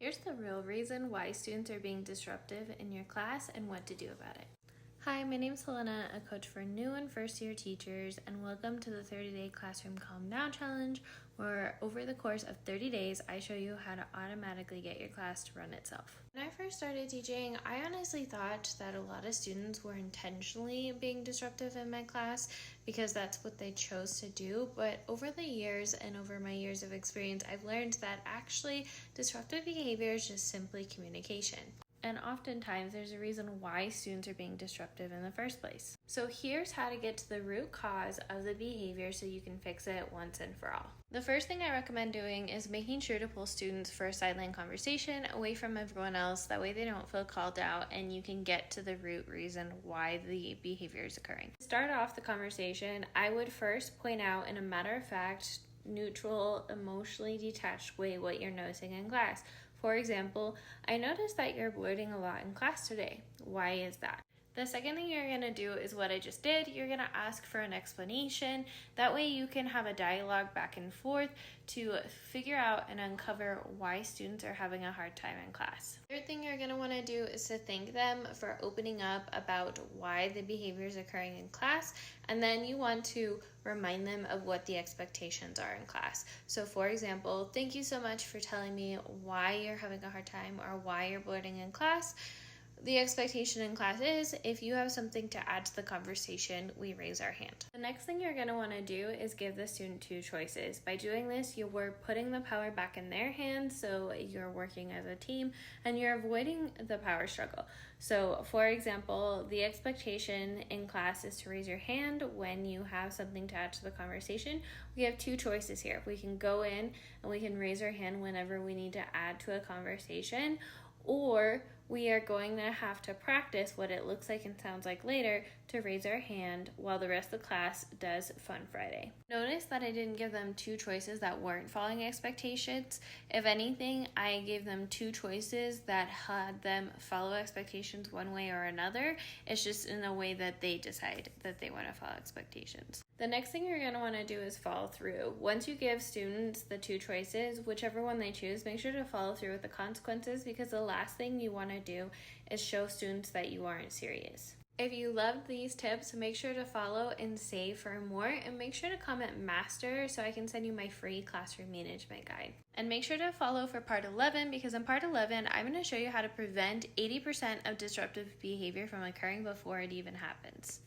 Here's the real reason why students are being disruptive in your class and what to do about it. Hi, my name is Helena, a coach for new and first year teachers, and welcome to the 30-day Classroom Calm Down Challenge, where over the course of 30 days, I show you how to automatically get your class to run itself. When I first started teaching, I honestly thought that a lot of students were intentionally being disruptive in my class because that's what they chose to do. But over the years and over my years of experience, I've learned that actually disruptive behavior is just simply communication. And oftentimes there's a reason why students are being disruptive in the first place. So here's how to get to the root cause of the behavior so you can fix it once and for all. The first thing I recommend doing is making sure to pull students for a sideline conversation away from everyone else. That way they don't feel called out and you can get to the root reason why the behavior is occurring. To start off the conversation, I would first point out in a matter-of-fact, neutral, emotionally detached way what you're noticing in class. For example, I noticed that you're blurting a lot in class today. Why is that? The second thing you're going to do is what I just did. You're going to ask for an explanation. That way you can have a dialogue back and forth to figure out and uncover why students are having a hard time in class. Third thing you're going to want to do is to thank them for opening up about why the behavior is occurring in class, and then you want to remind them of what the expectations are in class. So for example, thank you so much for telling me why you're having a hard time or why you're blurting in class. The expectation in class is if you have something to add to the conversation, we raise our hand. The next thing you're going to want to do is give the student two choices. By doing this, you're putting the power back in their hands, so you're working as a team and you're avoiding the power struggle. So for example, the expectation in class is to raise your hand when you have something to add to the conversation. We have two choices here. We can go in and we can raise our hand whenever we need to add to a conversation, or we are going to have to practice what it looks like and sounds like later to raise our hand while the rest of the class does Fun Friday. Notice that I didn't give them two choices that weren't following expectations. If anything, I gave them two choices that had them follow expectations one way or another. It's just in a way that they decide that they want to follow expectations. The next thing you're going to want to do is follow through. Once you give students the two choices, whichever one they choose, make sure to follow through with the consequences, because the last thing you want to do is show students that you aren't serious. If you loved these tips, make sure to follow and save for more, and make sure to comment master so I can send you my free classroom management guide. And make sure to follow for part 11, because in part 11, I'm going to show you how to prevent 80% of disruptive behavior from occurring before it even happens.